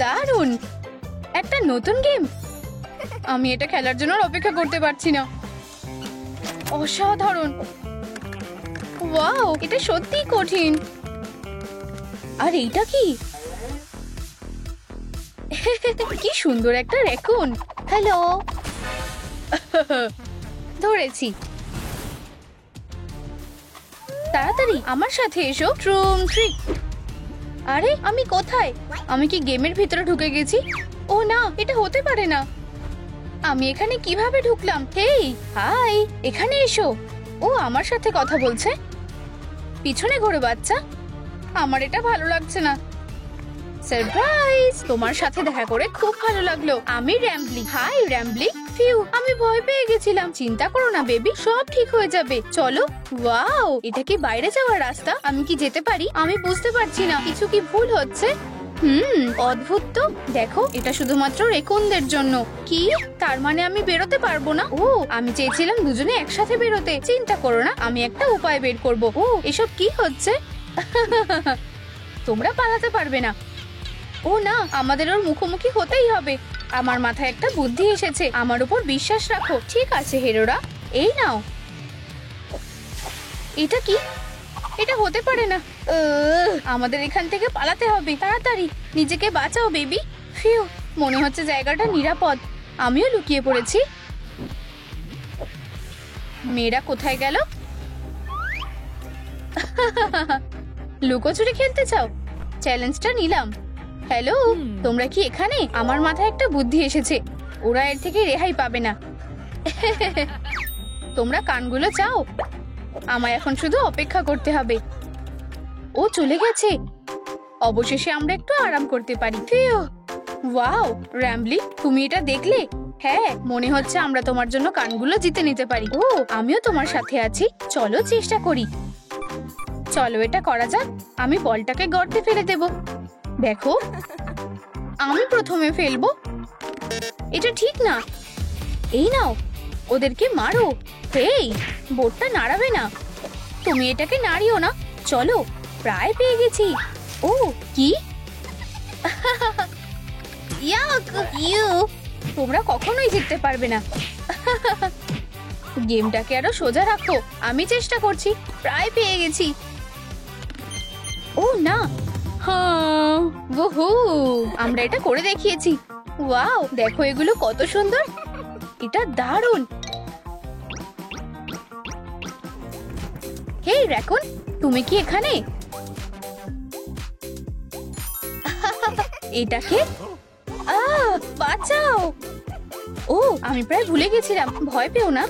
দারুণ! একটা নতুন গেম। আমি এটা খেলার জন্য আর অপেক্ষা করতে পারছি না। অসাধারণ! ওয়াও, এটা সত্যিই কঠিন। আর এইটা কি? কি সুন্দর একটা রেকুন। হ্যালো। ধরেছি। তাড়াতাড়ি আমার সাথে এসো। ট্রুম ট্রিক। আরে আমি কোথায়? আমি কি গেমের ভিতরে ঢুকে গেছি? ও না, এটা হতে পারে না। আমি এখানে কিভাবে ঢুকলাম? হেই, হাই, এখানে এসো। ও আমার সাথে কথা বলছে। পিছনে ঘোরো বাচ্চা। আমার এটা ভালো লাগছে না। সারপ্রাইজ! তোমার সাথে দেখা করে খুব ভালো লাগলো। আমি র্যাম্বলি। হাই র্যাম্বলি। ফিউ, আমি ভয় পেয়ে গেছিলাম। চিন্তা করো না বেবি, সব ঠিক হয়ে যাবে। চলো। ওয়াও, এটা কি বাইরে যাওয়ার রাস্তা? আমি কি যেতে পারি? আমি বুঝতে পারছি না, কিছু কি ভুল হচ্ছে। অদ্ভুত তো। দেখো, এটা শুধুমাত্র রেকুনদের জন্য। কি? তার মানে আমি বেরোতে পারবো না? ও, আমি চেয়েছিলাম দুজনে একসাথে বেরোতে। চিন্তা করো না, আমি একটা উপায় বের করব। ও, এসব কি হচ্ছে? তোমরা পালাতে পারবে না। ও না, আমাদের ওর মুখোমুখি হতেই হবে। আমার মাথায় একটা বুদ্ধি এসেছে। আমার উপর বিশ্বাস রাখো। ঠিক আছে হিরোরা, এই নাও। এটা কি? এটা হতে পারে না। আমাদের এখান থেকে পালাতে হবে। তাড়াতাড়ি নিজেকে বাঁচাও বেবি। ফিউ, মনে হচ্ছে জায়গাটা নিরাপদ। আমিও লুকিয়ে পড়েছি। মেয়েরা কোথায় গেল? লুকোচুরি খেলতে চাও? চ্যালেঞ্জটা নিলাম। হ্যালো, তোমরা কি এখানে? আমার মাথায় একটা বুদ্ধি এসেছে। ওরা এর থেকে রেহাই পাবে না। তোমরা কানগুলো চাও? আমায় এখন শুধু অপেক্ষা করতে হবে। ও চলে গেছে। অবশেষে আমরা একটু আরাম করতে পারি। ওয়াও র্যাম্বলি, তুমি এটা দেখলে? হ্যাঁ, মনে হচ্ছে আমরা তোমার জন্য কানগুলো জিতে নিতে পারি। ও, আমিও তোমার সাথে আছি। চলো চেষ্টা করি। চলো এটা করা যাক। আমি বলটাকে গর্তে ফেলে দেব। দেখো, আমি প্রথমে ফেলবো। এটা ঠিক না। এই নাও, ওদেরকে মারো। এই, বোর্ডটা নাড়াবে না। তুমি এটাকে নাড়িও না। চলো, প্রায় পেয়ে গেছি। ও কি? ইউ, তোমরা কখনোই জিততে পারবে না। গেমটাকে আরো সোজা রাখো। আমি চেষ্টা করছি। প্রায় পেয়ে গেছি। ও না। ওহো, আমরা এটা করে দেখিয়েছি। ওয়াও, দেখো এগুলো কত সুন্দর। এটা দারুণ। হেই র্যাকুন, তুমি কি এখানে? এটাকে বাঁচাও। ও, আমি প্রায় ভুলে গেছিলাম। ভয় পেও না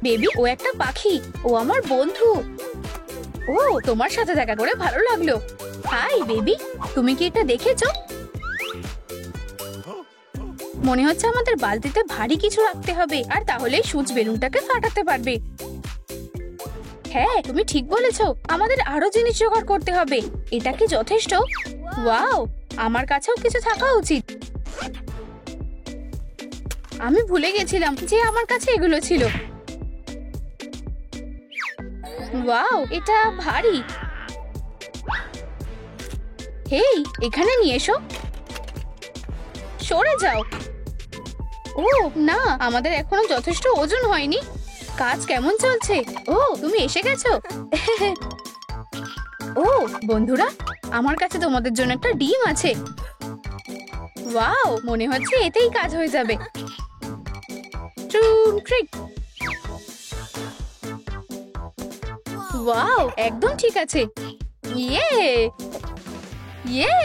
বেবি, ও একটা পাখি। ও আমার বন্ধু। ও, তোমার সাথে দেখা করে ভালো লাগলো। হাই বেবি, তুমি কি এটা দেখেছো? মনে হচ্ছে আমাদের বালতিতে ভারী কিছু রাখতে হবে, আর তাহলে সুচ বেলুনটাকে ফাটাতে পারবে। হ্যাঁ, তুমি ঠিক বলেছো। আমাদের আরো জিনিস জোগাড় করতে হবে। এটা কি যথেষ্ট? ওয়াও, আমার কাছেও কিছু থাকা উচিত। আমি ভুলে গেছিলাম যে আমার কাছে এগুলো ছিল। ওয়াও, এটা ভারী। হেই, এখানে নিয়ে এসো। সরে যাও। ও না, আমাদের এখনো যথেষ্ট ওজন হয়নি। কাজ কেমন চলছে? ও, তুমি এসে গেছো। ও বন্ধুরা, আমার কাছে তোমাদের জন্য একটা ডিম আছে। ওয়াও, মনে হচ্ছে এতেই কাজ হয়ে যাবে। ট্রুম ট্রিক। ওয়াও, একদম ঠিক আছে। ইয়ে ইয়ে,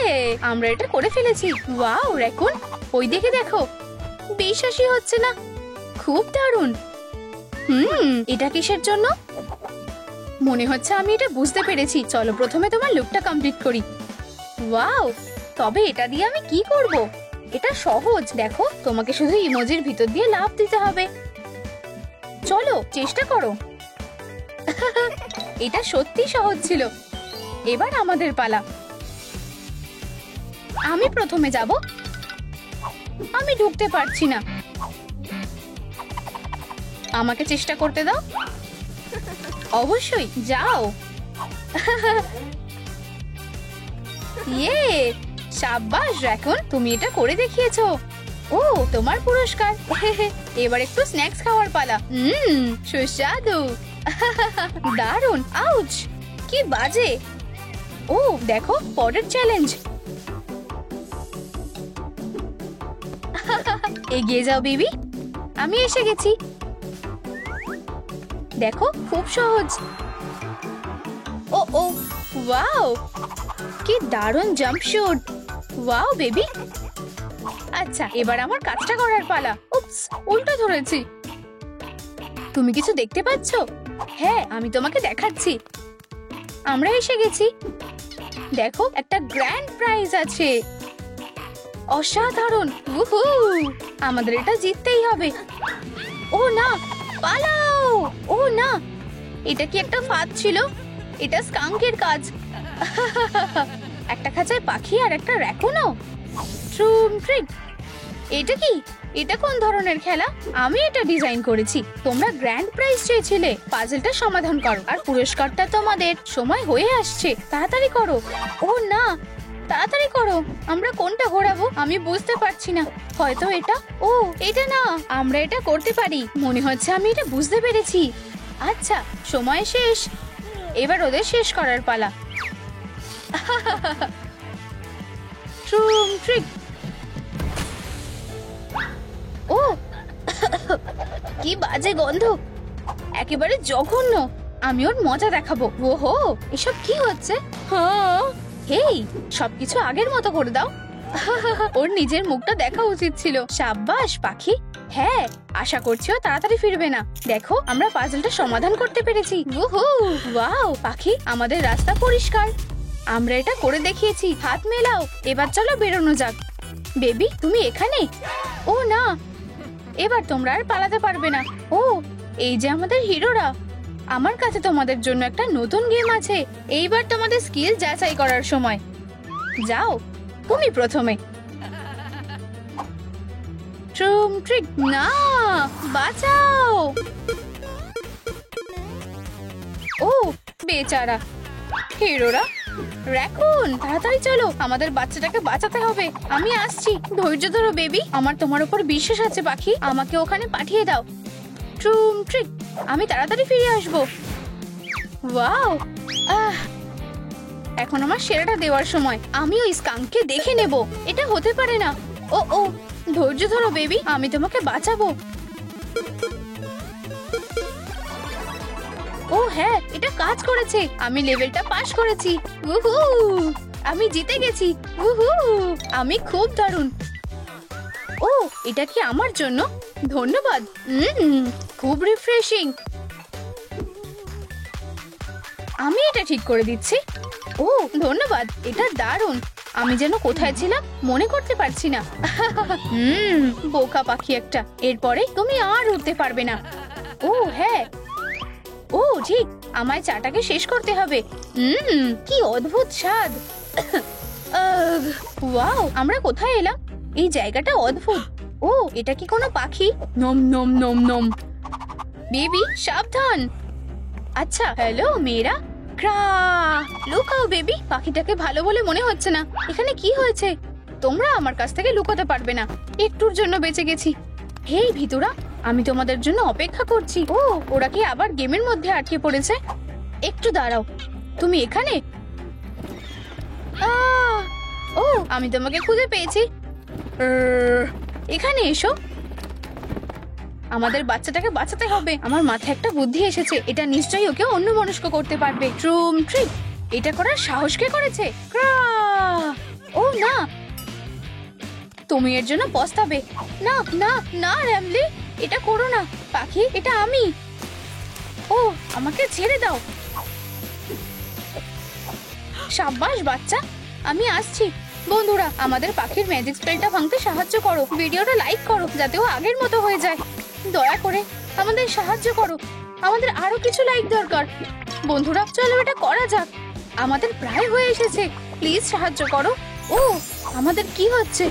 আমরা এটা করে ফেলেছি। ওয়াও র্যাকুন, ওই দিকে দেখো। বিশ্বাসই হচ্ছে না। খুব দারুণ। এটা কিসের জন্য? মনে হচ্ছে আমি এটা বুঝতে পেরেছি। চলো প্রথমে তোমার লুকটা কমপ্লিট করি। ওয়াও, তবে এটা দিয়ে আমি কি করব? এটা সহজ। দেখো, তোমাকে শুধু ইমোজির ভিতর দিয়ে লাফ দিতে হবে। চলো চেষ্টা করো। এটা সত্যি সহজ ছিল। এবার আমাদের পালা। আমি প্রথমে যাব। আমি ঢুকতে পারছি না। আমাকে চেষ্টা করতে দাও। অবশ্যই, যাও। ইয়ে, সাব্বাস রাকুন, তুমি এটা করে দেখিয়েছো। ও তোমার পুরস্কার। এবার একটু স্ন্যাক্স খাওয়ার পালা। সুস্বাদু। দারুন। আউচ, কি বাজে। ও দেখো, পরের চ্যালেঞ্জ। এগিয়ে যাও বেবি, আমি এসে গেছি। দেখো, খুব সহজ। ও ও ওয়াও, কি দারুণ জাম্প শুট। Wow baby. আচ্ছা, এবার আমার কাজটা করার পালা। উপস, উল্টো ধরেছি। তুমি কিছু দেখতে পাচ্ছ? হ্যাঁ, আমি তোমাকে দেখাচ্ছি। আমরা এসে গেছি। দেখো, একটা গ্র্যান্ড প্রাইজ আছে। অসাধারণ। উহু, আমাদের এটা জিততেই হবে। ও না, পালাও। ও না, এটা কি একটা ফাঁদ ছিল? এটা স্কাঙ্কের কাজ। একটা খাঁচায় পাখি আর একটা র্যাকুনও। ট্রুম ট্রিক। এটা কি? এটা কোন ধরনের খেলা? আমি এটা ডিজাইন করেছি। তোমরা গ্র্যান্ড প্রাইজ চেয়েছিলে। পাজলটা সমাধান করো আর পুরস্কারটা তোমাদের। সময় হয়ে আসছে, তাড়াতাড়ি করো। ও না, তাড়াতাড়ি করো। আমরা কোনটা ঘোরাবো আমি বুঝতে পারছি না। হয়তো এটা। ও এটা না, আমরা এটা করতে পারি। মনে হচ্ছে আমি এটা বুঝতে পেরেছি। আচ্ছা, সময় শেষ। এবার ওদের শেষ করার পালা। ট্রুম ট্রিক। ও কি বাজে গন্ধ, একেবারে জঘন্য। আমি ওর মজা দেখাবো। ওহো, এসব কি হচ্ছে? হ্যাঁ, হেই, সবকিছু আগের মতো করে দাও। ওর নিজের মুখটা দেখা উচিত ছিল। সাব্বাস পাখি। হ্যাঁ, আশা করছি ও তাড়াতাড়ি ফিরবে না। দেখো, আমরা পাজলটা সমাধান করতে পেরেছি। উহু, ওয়াও পাখি, আমাদের রাস্তা পরিষ্কার। আমরা এটা করে দেখিয়েছি। হাত মেলাও। এবার চলো বেরোনো যাক। বেবি, তুমি এখানে? ও না, এবার তোমরা আর পালাতে পারবে না। ও, এই যে আমাদের হিরোরা। আমার কাছে তোমাদের জন্য একটা নতুন গেম আছে। এইবার তোমাদের স্কিল যাচাই করার সময়। যাও, তুমি প্রথমে। ট্রুম ট্রিক। না, বাঁচাও। ও বেচারা হিরোরা। র্যাকুন, তাড়াতাড়ি চলো, আমাদের বাচ্চাটাকে বাঁচাতে হবে। আমি আসছি, ধৈর্য ধরো বেবি। আমার তোমার উপর বিশ্বাস আছে পাখি। আমাকে ওখানে পাঠিয়ে দাও। ট্রুম ট্রিক। আমি তাড়াতাড়ি ফিরে আসবো। ওয়াও, এখন আমার সেরাটা দেওয়ার সময়। আমি ওই স্কাঙ্ককে দেখে নেব। এটা হতে পারে না। ও ও, ধৈর্য ধরো বেবি, আমি তোমাকে বাঁচাবো। ও হ্যাঁ, এটা কাজ করেছে। আমি লেভেলটা পাস করেছি। উহু, আমি জিতে গেছি। উহু, আমি খুব দারুণ। ও, এটা কি আমার জন্য? ধন্যবাদ। খুব রিফ্রেশিং। আমি এটা ঠিক করে দিচ্ছি। ও ধন্যবাদ, এটা দারুণ। আমি যেন কোথায় ছিলাম মনে করতে পারছি না। বোকা পাখি একটা। এরপরে তুমি আর উঠতে পারবে না। ও হ্যাঁ, ও ঠিক, আমায় চাটাকে শেষ করতে হবে। কি অদ্ভুত স্বাদ। ওয়াও, আমরা কোথায় এলাম? এই জায়গাটা অদ্ভুত। ও, এটা কি কোনো পাখি? নম নম নম নম। বেবি সাবধান। আচ্ছা, হ্যালো মেয়েরা। ক্রা, লুকাও বেবি। পাখিটাকে ভালো বলে মনে হচ্ছে না। এখানে কি হয়েছে? তোমরা আমার কাছ থেকে লুকাতে পারবে না। একটুর জন্য বেঁচে গেছি। হেই ভিতুরা, আমি তোমাদের জন্য অপেক্ষা করছি। ও, ওরা কি আবার গেমের মধ্যে আটকে পড়েছে? একটু দাঁড়াও, তুমি এখানে? ও, আমি তোমাকে খুঁজে পেয়েছি। এখানে এসো। আমাদের বাচ্চাটাকে বাঁচাতে হবে। আমার মাথায় একটা বুদ্ধি এসেছে। এটা নিশ্চয়ই ওকে অন্যমনস্ক করতে পারবে। ট্রুম ট্রিক। এটা করার সাহস কে করেছে? ও না, তুমি এর জন্য পস্তাবে। না না না র্যামলি, এটা করো না। পাখি, এটা আমি। ও, আমাকে ছেড়ে দাও। সাব্বাস বাচ্চা, আমি আসছি। বন্ধুরা, আমাদের পাখির ম্যাজিক স্পেলটা ভাঙতে সাহায্য করো। ভিডিওটা লাইক করো যাতে ও আগের মতো হয়ে যায়। দয়া করে আমাদের সাহায্য করো। আমাদের আরো কিছু লাইক দরকার। বন্ধুরা, চলো এটা করা যাক। আমাদের প্রায় হয়ে এসেছে। প্লিজ সাহায্য করো। ও, আমাদের কি হচ্ছে?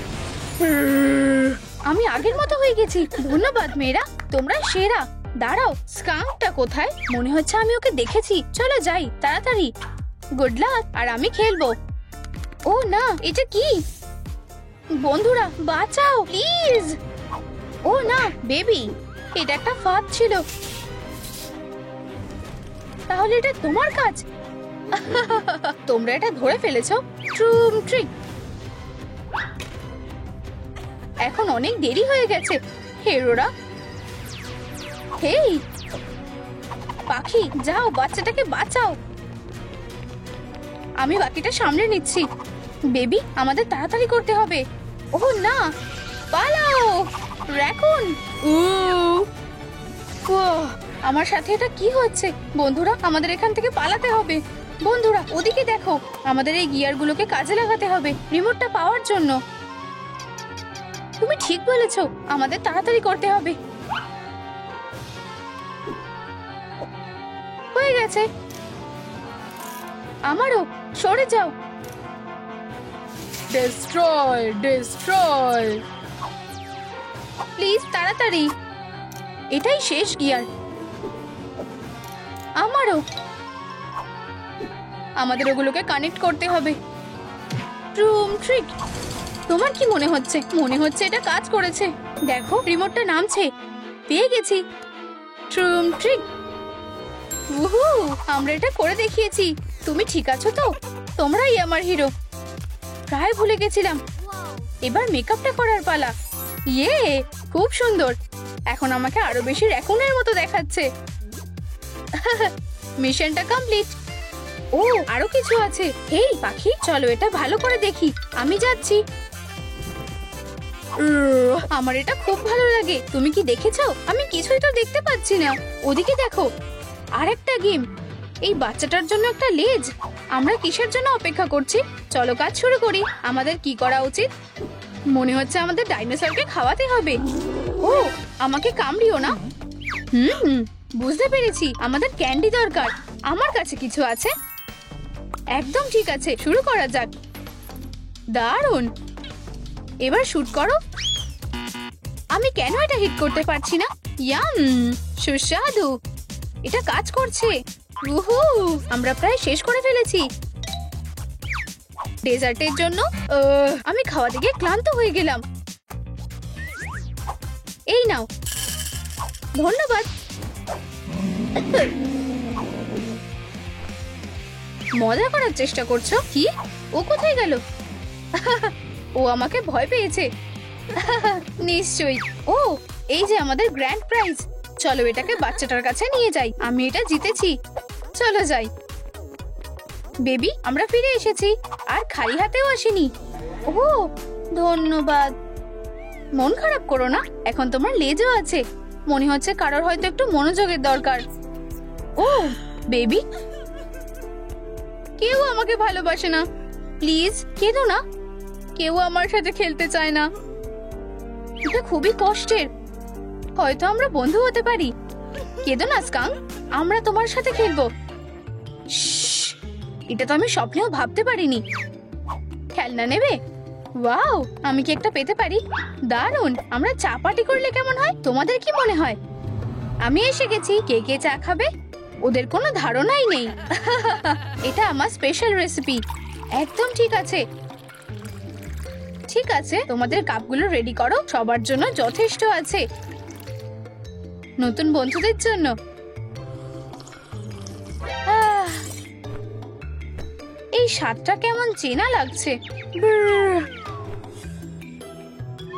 আমি আগের মতো হয়ে গেছি। ধন্যবাদ মেয়েরা, তোমরা সেরা। দাঁড়াও, স্কাঙ্কটা কোথায়? মনে হচ্ছে আমি ওকে দেখেছি। চলো যাই তাড়াতাড়ি। Good luck. আর আমি খেলবো। ও না, এটা কি? বন্ধুরা বাঁচাও প্লিজ। ও না বেবি, এটা একটা ফাঁদ ছিল। তাহলে এটা তোমার কাজ। তোমরা এটা ধরে ফেলেছো। ট্রুম ট্রিক। এখন অনেক দেরি হয়ে গেছে হেরোরা। হেই পাখি, যাও বাচ্চাটাকে বাঁচাও। আমি বাকিটা সামলে নিচ্ছি। বেবি, আমাদের তাড়াতাড়ি করতে হবে। ও না, পালাও র‍্যাকুন। আমার সাথে এটা কি হচ্ছে? বন্ধুরা, আমাদের এখান থেকে পালাতে হবে। বন্ধুরা ওদিকে দেখো, আমাদের এই গিয়ারগুলোকে কাজে লাগাতে হবে রিমোটটা পাওয়ার জন্য। তুমি ঠিক বলেছো, আমাদের তাড়াতাড়ি করতে হবে। হয়ে গেছে। আমারও, সরে যাও। Destroy destroy. প্লিজ তাড়াতাড়ি, এটাই শেষ গিয়ার। আমারও। আমাদের ওগুলোকে কানেক্ট করতে হবে। ট্রুম ট্রিক। তোমার কি মনে হচ্ছে? মনে হচ্ছে এটা কাজ করেছে। দেখো রিমোটটা নামছে। পেয়ে গেছি। ট্রুম ট্রিক। উহু, আমরা এটা করে দেখিয়েছি। তুমি ঠিক আছো তো? তোমরাই আমার হিরো। প্রায় ভুলে গেছিলাম। এবার মেকআপটা করার পালা। ইয়ে, খুব সুন্দর। এখন আমাকে আরো বেশি র‍্যাকুনের মতো দেখাচ্ছে। মিশনটা কমপ্লিট। ও আরো কিছু আছে। হেই পাখি, চলো এটা ভালো করে দেখি। আমি যাচ্ছি। আমার এটা খুব ভালো লাগে। তুমি কি দেখেছো? আমি কিছুই তো দেখতে পাচ্ছি না। ওদিকে দেখো, আরেকটা গেম। এই বাচ্চাটার জন্য একটা লেজ। আমরা কিসের জন্য অপেক্ষা করছি? চলো কাজ শুরু করি। আমাদের কি করা উচিত? মনে হচ্ছে আমাদের ডাইনোসরকে খাওয়াতে হবে। ও, আমাকে কামড়িও না। বুঝতে পেরেছি, আমাদের ক্যান্ডি দরকার। আমার কাছে কিছু আছে। একদম ঠিক আছে, শুরু করা যাক। দারুণ। এবার শুট করো। আমি কেন এটা হিট করতে পারছি না? ইয়াম, সুস্বাদু। এটা কাজ করছে। উহু, আমরা প্রায় শেষ করে ফেলেছি। ডেজার্টের জন্য আমি খাওয়াতে গিয়ে ক্লান্ত হয়ে গেলাম। এই নাও। ধন্যবাদ। মজা করার চেষ্টা করছো কি? ও কোথায় গেল? ও আমাকে ভয় পেয়েছে। নিশ্চয়ই। ও, এই যে আমাদের গ্র্যান্ড প্রাইজ। চলো এটাকে বাচ্চাটার কাছে নিয়ে যাই। আমি এটা জিতেছি। চলো যাই। বেবি, আমরা ফিরে এসেছি। আর খালি হাতেও আসিনি। ও ধন্যবাদ। মন খারাপ করো না, এখন তোমার লেজও আছে। মনে হচ্ছে কারোর হয়তো একটু মনোযোগের দরকার। ও বেবি, কেউ আমাকে ভালোবাসে না। প্লিজ কেঁদো না। কেউ আমার সাথে খেলতে চায় না। এটা খুবই কষ্টের। হয়তো আমরা বন্ধু হতে পারি। কেঁদো না স্কাঙ্ক, আমরা তোমার সাথে খেলবো। এটা তো আমি স্বপ্নেও ভাবতে পারিনি। খেলনা নেবে? ওয়াও, আমি কি একটা পেতে পারি? দারুণ। আমরা চা পার্টি করলে কেমন হয়? তোমাদের কি মনে হয়? আমি এসে গেছি। কে কে চা খাবে? ওদের কোনো ধারণাই নেই। এটা আমার স্পেশাল রেসিপি। একদম ঠিক আছে। ঠিক আছে, তোমাদের কাপগুলো রেডি করো। সবার জন্য যথেষ্ট আছে। নতুন বন্ধুদের জন্য। এই স্বাদটা কেমন চেনা লাগছে।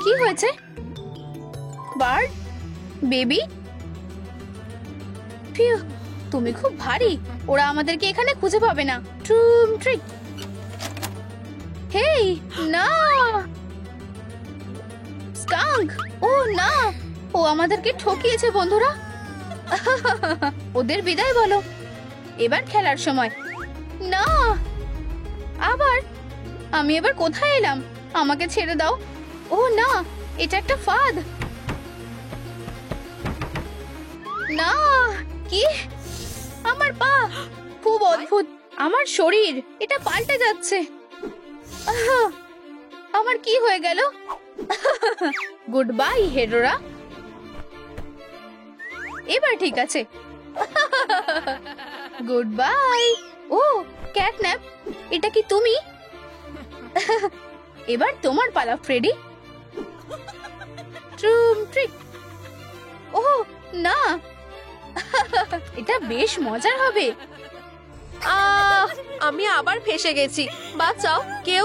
কি হয়েছে? বার্ড বেবি, তুমি খুব ভারী। ওরা আমাদেরকে এখানে খুঁজে পাবে না। ট্রুম ট্রিক। হেই না, স্কাঙ্ক। ও না, ও আমাদেরকে ঠকিয়েছে। বন্ধুরা, ওদের বিদায় বলো। এবার খেলার সময়। না, আবার আমি এবার কোথায় এলাম? আমাকে ছেড়ে দাও। ও না, এটা একটা ফাঁদ। না, কি? আমার পা। খুব অদ্ভুত। আমার শরীর এটা পাল্টে যাচ্ছে। আমার কি হয়ে গেল? গুড বাই হেরোরা। এবার ঠিক আছে। Good bye. ও ক্যাটন্যাপ, এটা কি তুমি? এবার তোমার পালা ফ্রেডি। ট্রুম ট্রিক। ওহ না, এটা বেশ মজার হবে। আমি আবার ফেঁসে গেছি, বাঁচাও কেউ।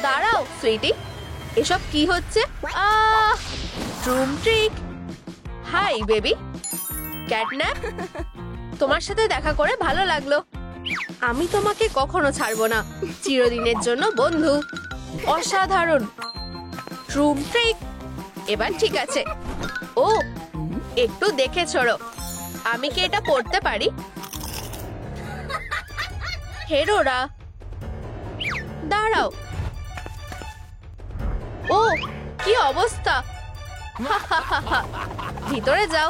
দাঁড়াও সুইটি, এসব কি হচ্ছে? ট্রুম ট্রিক। হাই বেবি ক্যাটন্যাপ, তোমার সাথে দেখা করে ভালো লাগলো। আমি তোমাকে কখনো ছাড়বো না, চিরদিনের জন্য বন্ধু। অসাধারণ ট্রুম ট্রিক। এবার ঠিক আছে। ও একটু দেখে ছোড়ো, আমি কি এটা পড়তে পারি? হেরোরা দাঁড়াও। ও কি অবস্থা! ভিতরে যাও।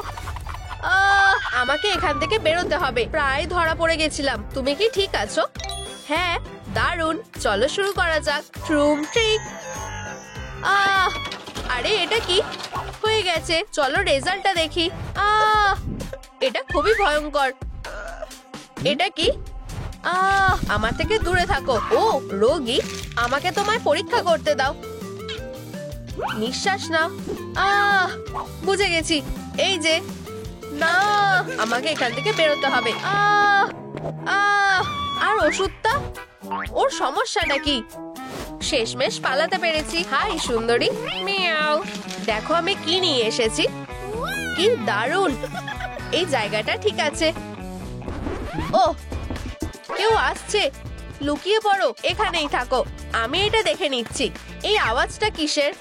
আমাকে এখান থেকে বেরোতে হবে, প্রায় ধরা পড়ে গেছিলাম। তুমি কি ঠিক আছো? হ্যাঁ দারুণ, চলো শুরু করা যাক। ট্রুম ট্রিক। আরে এটা কি হয়ে গেছে? চলো রেজাল্টটা দেখি। এটা খুবই ভয়ঙ্কর। এটা কি? আমার থেকে দূরে থাকো। ও রোগী, আমাকে তোমায় পরীক্ষা করতে দাও। নিঃশ্বাস নাও। বুঝে গেছি। এই যে না, আমাকে এখান থেকে বেরোতে হবে। আর ওষুধটা? ওর সমস্যাটা কি? শেষমেশ পালাতে পেরেছি। হাই সুন্দরী। মিয়াও, দেখো আমি কি নিয়ে এসেছি। কি দারুণ, এই জায়গাটা ঠিক আছে। ও কেউ আসছে, লুকিয়ে পড়ো, এখানেই থাকো, আমি এটা দেখে নিচ্ছি। এই আওয়াজটা কিসের?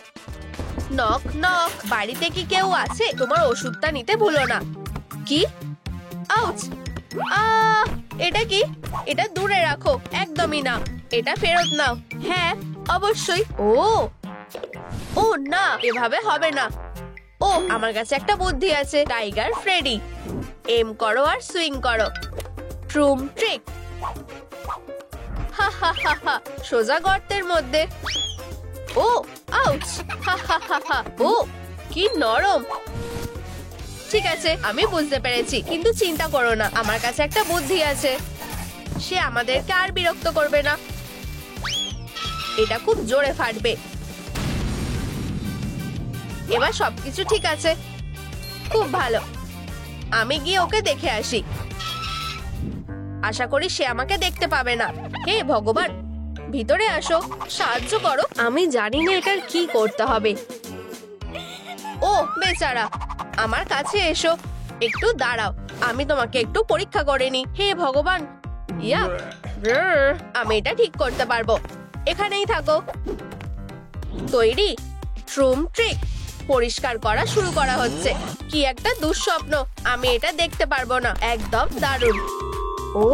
Knock knock. বাড়িতে কি কেউ আছে? তোমার ওষুধটা নিতে ভুলো না। কি? আউচ! এটা কি? এটা দূরে রাখো, একদমই না। এটা ফেরত নাও। হ্যাঁ অবশ্যই। ও না, এভাবে হবে না। ও আমার কাছে একটা বুদ্ধি আছে। টাইগার ফ্রেডি, এম করো আর সুইং করো। ট্রুম ট্রিক। হা হা হা হা, সোজা গর্তের মধ্যে। ও আউচ! হা হা হা হা। ও কি নরম। ঠিক আছে, আমি বুঝতে পেরেছি, কিন্তু চিন্তা করো না, আমার কাছে একটা বুদ্ধি আছে। সে আমাদেরকে আর বিরক্ত করবে না। এটা খুব জোরে ফাটবে। এবার সবকিছু ঠিক আছে। খুব ভালো, আমি গিয়ে ওকে দেখে আসি। আশা করি সে আমাকে দেখতে পাবে না। হে ভগবান, ভিতরে আসো, সাহায্য করো। আমি জানি না এটার কি করতে হবে। ও বেচারা, আমার কাছে এসো। একটু দাঁড়াও, আমি তোমাকে একটু পরীক্ষা করে নি। হে ভগবান, ইয়াক! আমি এটা ঠিক করতে পারবো। এখানেই থাকো। তৈরি? ট্রুম ট্রিক। পরিষ্কার করা শুরু করা হচ্ছে। কি একটা দুঃস্বপ্ন, আমি এটা দেখতে পারবো না। একদম দারুণ। ও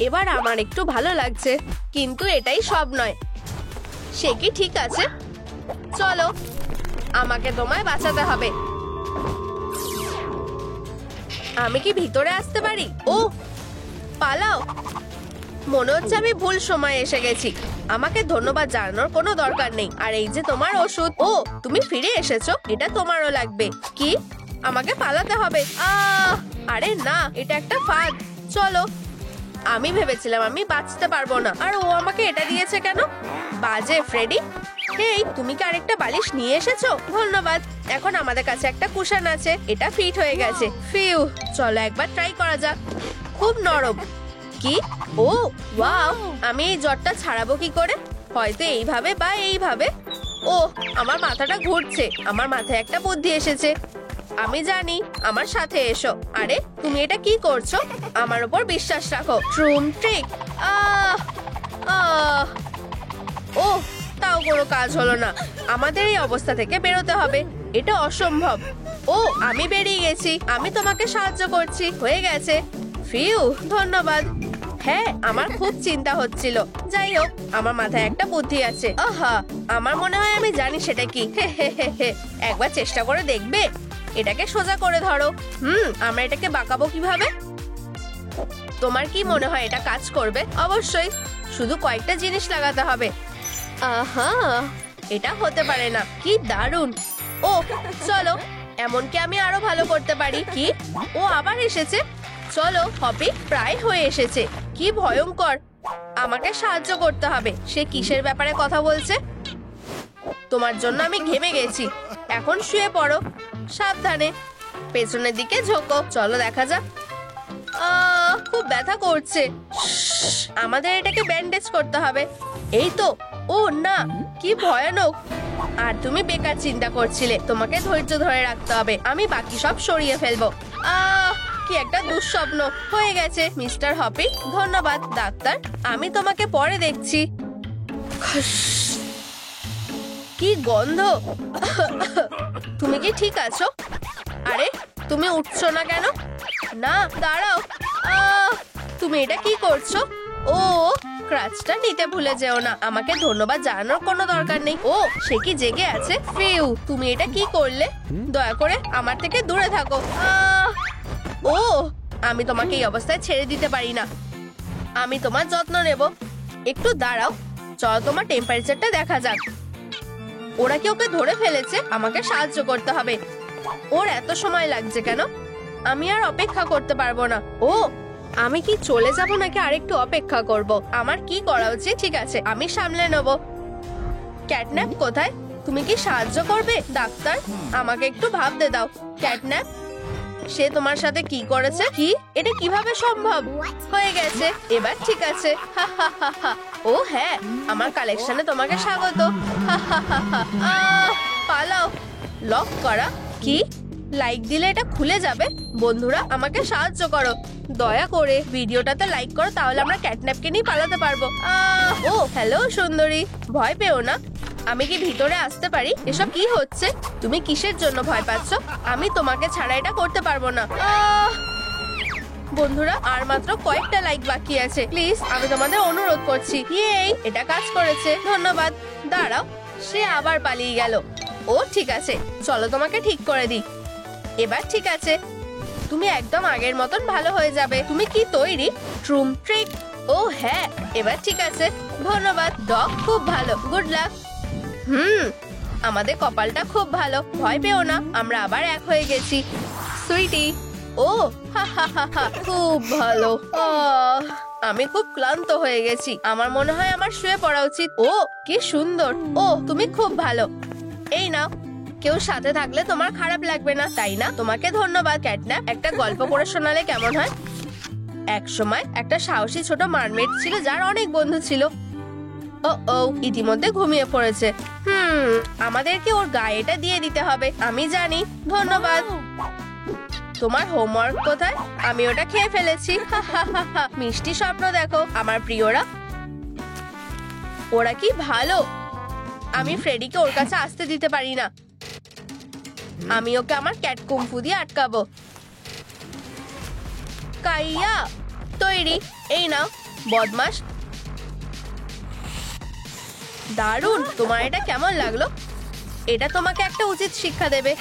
এবার আমার একটু ভালো লাগছে, কিন্তু এটাই সব নয়। সে কি ঠিক আছে? চলো, আমাকে তোমায় বাঁচাতে হবে। আমি কি ভিতরে আসতে পারি? ও পালাও। মনে হচ্ছে আমি ভুল সময় এসে গেছি। আমাকে ধন্যবাদ জানানোর কোনো দরকার নেই। আর এই যে তোমার ওষুধ। ও তুমি ফিরে এসেছো, এটা তোমারও লাগবে। কি? আমাকে পালাতে হবে? আরে না, এটা একটা ফাঁদ। চলো। আমি ভেবেছিলাম আমি বাঁচতে পারবো না, আর ও আমাকে এটা দিয়েছে কেন? বাজে ফ্রেডি। হেই, তুমি কি আরেকটা বালিশ নিয়ে এসেছো? ধন্যবাদ। এখন আমাদের কাছে একটা কুশন আছে, এটা ফিট হয়ে গেছে। ফিউ, চলো একবার ট্রাই করা যাক। খুব নরম। কি? ও ওয়াও, আমি এই জ্বরটা ছাড়াবো কি করে? হয়তো এইভাবে বা এইভাবে। ও আমার মাথাটা ঘুরছে। আমার মাথায় একটা বুদ্ধি এসেছে। আমি জানি, আমার সাথে এসো। আরে তুমি এটা কি করছো? আমার উপর বিশ্বাস রাখো। ট্রুম ট্রিক। ও তাও কোনো কাজ হলো না। আমাদের এই অবস্থা থেকে বেরোতে হবে, এটা অসম্ভব। ও আমি বেরিয়ে গেছি, আমি তোমাকে সাহায্য করছি। হয়ে গেছে। ফিউ, ধন্যবাদ। হ্যাঁ, আমার খুব চিন্তা হচ্ছিল। যাই হোক, আমার মাথায় একটা বুদ্ধি আছে। আহা, আমার মনে হয় আমি জানি সেটা কি। একবার চেষ্টা করে দেখবে? এটাকে সোজা করে ধরো। আমরা এটাকে বাঁকাবো কিভাবে? তোমার কি মনে হয় এটা কাজ করবে? অবশ্যই, শুধু কয়েকটা জিনিস লাগাতে হবে। আহা, এটা হতে পারে না। কি দারুণ। ও চলো, এমনকি আমি আরো ভালো করতে পারি। কি? ও আবার এসেছে। চলো হপি, প্রায় হয়ে এসেছে। কি ভয়ঙ্কর। আমাকে সাহায্য করতে হবে। সে কিসের ব্যাপারে কথা বলছে? তোমার জন্য আমি ঘেমে গেছি, এখন শুয়ে পড়ো। সাবধানে পেছনের দিকে ঝোঁকো। চলো দেখা যাক। খুব ব্যথা করছে। আমাদের এটাকে ব্যান্ডেজ করতে হবে। এই তো। ও না, কি ভয়ানক। আর তুমি বেকার চিন্তা করছিলে। তোমাকে ধৈর্য ধরে রাখতে হবে। আমি বাকি সব সরিয়ে ফেলবো। কি একটা দুঃস্বপ্ন হয়ে গেছে। মিস্টার হপি, ধন্যবাদ। ডাক্তার, আমি তোমাকে পরে দেখছি। কি গন্ধ। তুমি কি ঠিক আছো? আরে তুমি উঠছো না কেন? না, দাঁড়াও। তুমি এটা কি করছো? ও, ক্রাচটা নিতে ভুলে যেও না। আমাকে ধন্যবাদ জানানোর কোনো দরকার নেই। ও, সে কি জেগে আছে? ফিউ, তুমি এটা কি করলে? দয়া করে আমার থেকে দূরে থাকো। ও, আমি তোমাকে এই অবস্থায় ছেড়ে দিতে পারি না। আমি তোমার যত্ন নেব। একটু দাঁড়াও, চলো তোমার টেম্পারেচারটা দেখা যাক। ওরা কি ওকে ধরে ফেলেছে? আমাকে সাহায্য করতে হবে। ওর এত সময় লাগছে কেন? আমি আর অপেক্ষা করতে পারবো না। ও, আমি কি চলে যাব নাকি আরেকটু অপেক্ষা করব? আমার কি করা উচিত? ঠিক আছে, আমি সামলে নেব। ক্যাটন্যাপ কোথায়? তুমি কি সাহায্য করবে? ডাক্তার, আমাকে একটু ভাবতে দাও। ক্যাটন্যাপ, সে তোমার সাথে কি করেছে? কি? এটা কিভাবে সম্ভব? হয়ে গেছে, এবার ঠিক আছে। ও হ্যাঁ, আমার কালেকশনে তোমাকে স্বাগত। পালাও। লক করা? কি? লাইক দিলে এটা খুলে যাবে? বন্ধুরা, আমাকে সাহায্য করো। দয়া করে ভিডিওটাতে লাইক করো, তাহলে আমরা ক্যাটন্যাপকে নিয়ে পালাতে পারবো। ও হ্যালো সুন্দরী, ভয় পেও না। আমি কি ভিতরে আসতে পারি? এসব কি হচ্ছে? তুমি কিসের জন্য ভয় পাচ্ছ? আমি তোমাকে ছাড়া এটা করতে পারবো না। বন্ধুরা, আর মাত্র কয়েকটা লাইক বাকি আছে। প্লিজ, আমি তোমাদের অনুরোধ করছি। ইয়েই, এটা কাজ করেছে। ধন্যবাদ। দাঁড়াও, সে আবার পালিয়ে গেল। ও ঠিক আছে, চলো তোমাকে ঠিক করে দিই। এবার ঠিক আছে, তুমি একদম আগের মতন ভালো হয়ে যাবে। তুমি কি তৈরি? ট্রুম ট্রিক। ও হ্যাঁ, এবার ঠিক আছে। ধন্যবাদ ডগ, খুব ভালো। Good luck. আমাদের কপালটা খুব ভালো। ভয় পেও না, আমরা আবার এক হয়ে গেছি। সুইটি। ও হা হা হা হা, খুব ভালো। আমি খুব ক্লান্ত হয়ে গেছি। আমার মনে হয় আমার শুয়ে পড়া উচিত। ও কি সুন্দর। ও তুমি খুব ভালো। এই নাও, কেউ সাথে থাকলে তোমার খারাপ লাগবে না, তাই না? তোমাকে ধন্যবাদ। ক্যাটন্যাপ, একটা গল্প পড়ে শোনালে কেমন হয়? এক সময় একটা সাহসী ছোট মারমেড ছিল, যার অনেক বন্ধু ছিল। ও ইতিমধ্যে ঘুমিয়ে পড়েছে। আমাদেরকে ওর গায়েটা দিয়ে দিতে হবে। আমি জানি। ধন্যবাদ। তোমার হোমওয়ার্ক কোথায়? আমি ওটা খেয়ে ফেলেছি। মিষ্টি স্বপ্ন দেখো আমার প্রিয়রা। ওরা কি ভালো। আমি ফ্রেডিকে ওর কাছে আসতে দিতে পারি না। আমি ওকে আমার ক্যাট কুম্ফু দিয়ে আটকাবো। কাইয়া, তৈরি। এই নাও, বদমাশ। দারুণ। তোমার এটা কেমন লাগলো? এটা তোমাকে একটা উচিত শিক্ষা দেবে।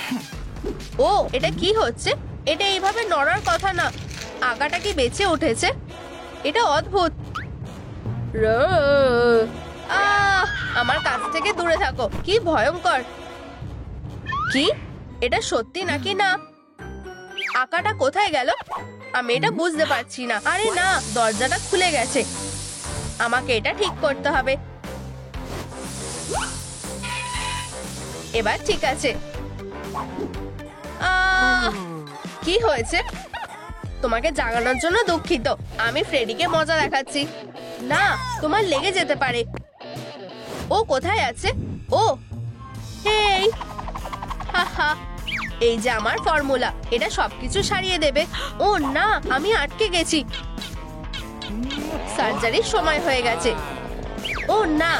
ও, এটা কি হচ্ছে? এটা এইভাবে নড়ার কথা না। আগাটা কি বেঁচে উঠেছে? এটা অদ্ভুত। আমার কাছ থেকে দূরে থাকো। কি ভয়ঙ্কর। কি? এটা সত্যি নাকি না? আকাটা কোথায় গেল? আমি এটা বুঝতে পারছি না। আরে না, দরজাটা খুলে গেছে। আমাকে এটা ঠিক করতে হবে। এবার ঠিক আছে। কি হয়েছে? তোমাকে জাগানোর জন্য দুঃখিত। আমি ফ্রেডিকে মজা দেখাচ্ছি। না, তোমার লেগে যেতে পারে। ও কোথায় আছে? ও হেই, হাহা, এই যে আমার ফর্মুলা, এটা সবকিছু সারিয়ে দেবে। ও না, আমি আটকে গেছি। সার্জারির সময় হয়ে গেছে। ও না।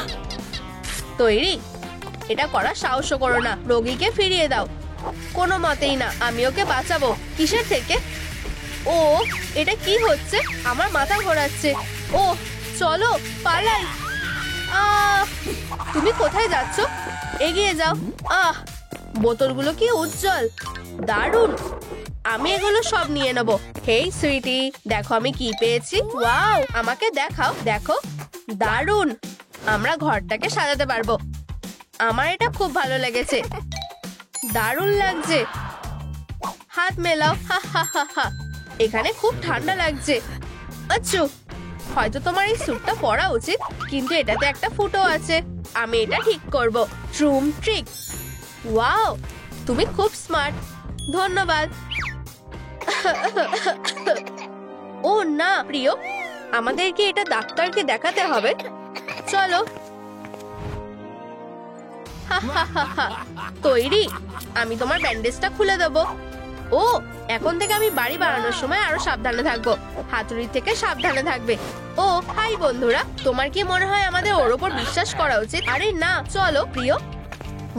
তৈরি? এটা করার সাহস করো না। রোগীকে ফিরিয়ে দাও। কোনো মতেই না, আমি ওকে বাঁচাবো। কিসের থেকে? ও, এটা কি হচ্ছে? আমার মাথা ঘোরাচ্ছে। ও চলো পালাই। তুমি কোথায় যাচ্ছ? এগিয়ে যাও। বোতলগুলো কি উজ্জ্বল। দারুণ। আমি এগুলো সব নিয়ে নেবো। হেই সুইটি, দেখো আমি কি পেয়েছি। ওয়াও, আমাকে দেখাও। দেখো, দারুণ। আমরা ঘরটাকে সাজাতে পারবো। আমার এটা খুব ভালো লেগেছে। দারুণ লাগছে। হাত মেলাও। হা হা হা হা। এখানে খুব ঠান্ডা লাগছে। আচ্ছা, হয়তো তোমার এই স্যুটটা পরা উচিত, কিন্তু এটাতে একটা ফুটো আছে। আমি এটা ঠিক করব। ট্রুম ট্রিক। ওয়াও, তুমি খুব স্মার্ট। ধন্যবাদ। ও না প্রিয়, আমাদেরকে এটা ডাক্তারকে দেখাতে হবে। চলো। তৈরি? আমি তোমার ব্যান্ডেজটা খুলে দেবো। ও, এখন থেকে আমি বাড়ি বানানোর সময় আরো সাবধানে থাকবো। হাতুড়ি থেকে সাবধানে থাকবে। ও হাই বন্ধুরা, তোমার কি মনে হয় আমাদের ওর ওপর বিশ্বাস করা উচিত? আরে না, চলো প্রিয়।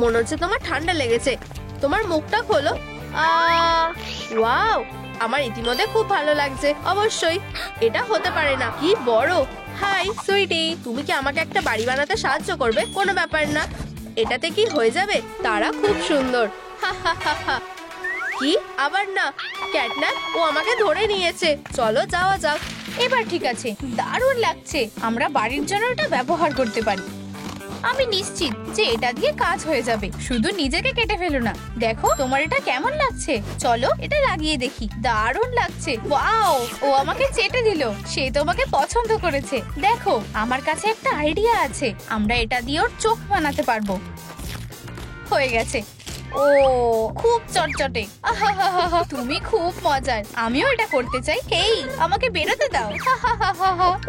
মনে হচ্ছে তোমার ঠান্ডা লেগেছে। তোমার মুখটা খোলো। ওয়াও, আমার ইতিমধ্যে খুব ভালো লাগছে। অবশ্যই এটা হতে পারে না। কি বড়। হাই সুইটি, তুমি কি আমাকে একটা বাড়ি বানাতে সাহায্য করবে? কোনো ব্যাপার না, এটাতে কি হয়ে যাবে। তারা খুব সুন্দর। কি আবার না? ক্যাটন্যাপ, ও আমাকে ধরে নিয়েছে। চলো যাওয়া যাক। এবার ঠিক আছে, দারুণ লাগছে। আমরা বাড়ির জন্য এটা ব্যবহার করতে পারি। আমি নিশ্চিত যে এটা দিয়ে কাজ হয়ে যাবে। শুধু নিজেকে কেটে ফেলো না। দেখো তোমার এটা কেমন লাগছে। চলো এটা লাগিয়ে দেখি। দারুণ লাগছে। ওয়াও, ও আমাকে চেটে দিল। সে তোমাকে পছন্দ করেছে। দেখো, আমার কাছে একটা আইডিয়া আছে। আমরা এটা দিয়ে ওর চোখ বানাতে পারবো। হয়ে গেছে। ও খুব চটচটে। আহাহাহা, তুমি খুব মজার। আমিও এটা করতে চাই। হেই, আমাকে বেরোতে দাও।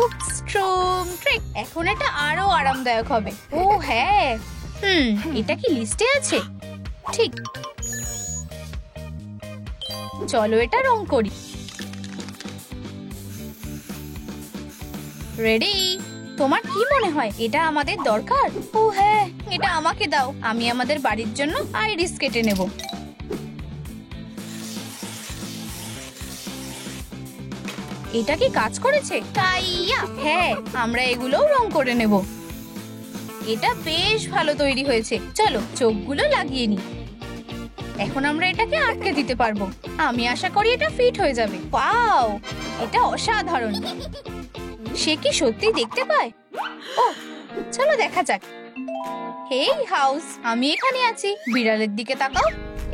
উপস, ট্রুম ট্রিক। এখন এটা আরো আরামদায়ক হবে। ও হ্যাঁ, এটা কি লিস্টে আছে? ঠিক, চলো এটা রং করি। রেডি? তোমার কি মনে হয় এটা আমাদের দরকার? ও হ্যাঁ, এটা আমাকে দাও। আমি আমাদের বাড়ির জন্য আইরিস কেটে নেব। এটা কি কাজ করেছে? কাইয়া, হ্যাঁ, আমরা এগুলোও রং করে নেব। এটা বেশ ভালো তৈরি হয়েছে। চলো চোখগুলো লাগিয়ে নি। এখন আমরা এটাকে আটকে দিতে পারবো। আমি আশা করি এটা ফিট হয়ে যাবে। ওয়াও, এটা অসাধারণ। সে কি সত্যি দেখতে পায়? ও, চলো দেখা যাক। হেই হাউস, আমি এখানে আছি। বিড়ালের দিকে তাকাও।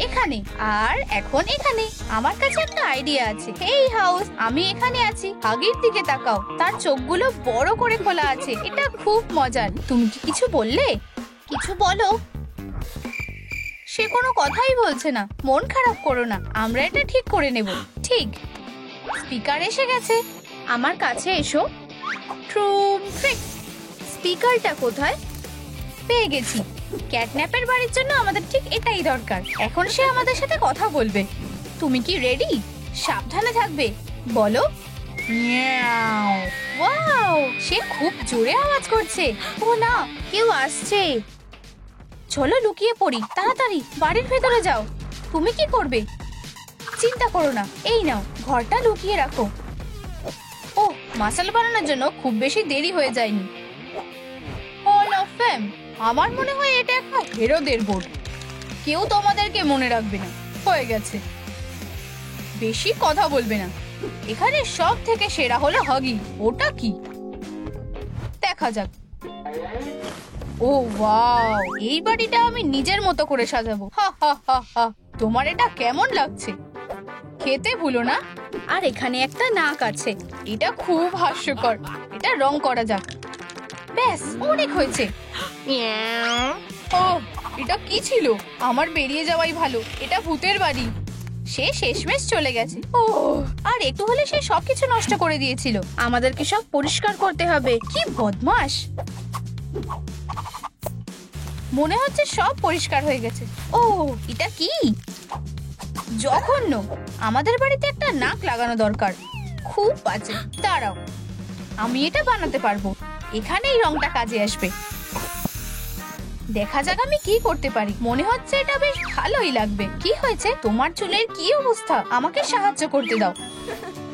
এখানে আর এখন এখানে। আমার কাছে একটা আইডিয়া আছে। হেই হাউস, আমি এখানে আছি। আগের দিকে তাকাও। তার চোখগুলো বড় করে খোলা আছে। এটা খুব মজার। তুমি কি কিছু বললে? কিছু বলো। সে কোনো কথাই বলছে না। মন খারাপ করো না, আমরা এটা ঠিক করে নেব। ঠিক, স্পিকার এসে গেছে। আমার কাছে এসো। ট্রুম ট্রিক। স্পিকারটা কোথায়? পেয়ে গেছি। ক্যাটন্যাপের বাড়ির জন্য আমাদের ঠিক এটাই দরকার। এখন সে আমাদের সাথে কথা বলবে। তুমি কি রেডি? সাবধানে থাকবে। বলো। মিয়াও। ওয়াও, সে খুব জোরে আওয়াজ করছে। ও না, কেউ আসছে। চলো লুকিয়ে পড়ি। তাড়াতাড়ি বাড়ির ভেতরে যাও। তুমি কি করবে? চিন্তা করো না, এই নাও, ঘরটা লুকিয়ে রাখো। ও, মাসাল বানানোর জন্য খুব বেশি দেরি হয়ে যায়নি। Hall of fame. আমার মনে হয় এটা একটা হেরোদের বোর্ড। কেউ তোমাদেরকে মনে রাখবে না। হয়ে গেছে, বেশি কথা বলবে না। এখানে সব থেকে সেরা হলো হাগি। ওটা কি? দেখা যাক। ও ওয়াও, এই বাড়িটা আমি নিজের মতো করে সাজাবো। হা হা হা হা। তোমার এটা কেমন লাগছে? খেতে ভুলো না। আর এখানে একটা নাক আছে। এটা খুব হাস্যকর। এটা রং করা যাক। ব্যাস, অনেক হয়েছে। ও, এটা কি ছিল? আমার বেরিয়ে যাওয়াই ভালো। এটা ভূতের বাড়ি। সে শেষমেশ চলে গেছে। ও, আর একটু হলে সে সবকিছু নষ্ট করে দিয়েছিল। আমাদেরকে সব পরিষ্কার করতে হবে। কি বদমাশ। মনে হচ্ছে সব পরিষ্কার হয়ে গেছে। ও, এটা কি? জঘন্য। আমাদের বাড়িতে একটা নাক লাগানো দরকার। খুব বাজে। দাঁড়াও, আমি এটা বানাতে পারবো। এখানেই রংটা কাজে আসবে। দেখা যাক আমি কি করতে পারি। মনে হচ্ছে এটা বেশ ভালোই লাগবে। কি হয়েছে? তোমার চুলের কি অবস্থা? আমাকে সাহায্য করতে দাও।